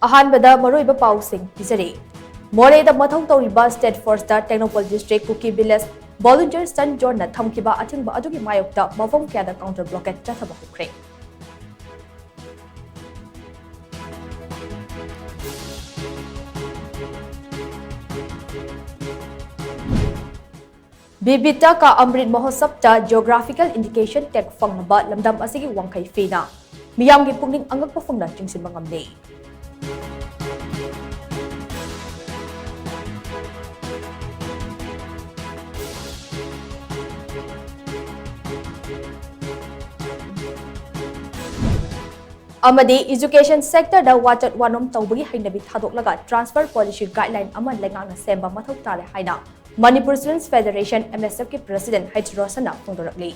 अहानबदा मरुइबा पाउसिंग पिजरे मोरेदा मथौ तौरिबा state forest Tengnoupal district Kuki village volunteer सन जोन न थमखिबा अथिंबा अदुगी मायोक्ता मफम क्यादा काउंटर ब्लॉकेट चथबा हुख्रे बिबिता का अमृत महोत्सव ता जियोग्राफिकल इंडिकेशन टेक फंगबा लमदम असिगी वांखै फेना मियामगी पुंगनिंग अंगकपा फंगना चिंगसिनबा ngamne अमदी एजुकेशन सेक्टर दा वाचत वानोम तौबगी हैनबी थादोकलगा ट्रांसफर पॉलिसी गाइडलाइन अमा लेंगांगना सेंबा मथौ तारे हाइना मणिपुर स्टूडेंट्स फेडरेशन MSF की प्रेसिडेंट हैच रोसना फोंदोरकली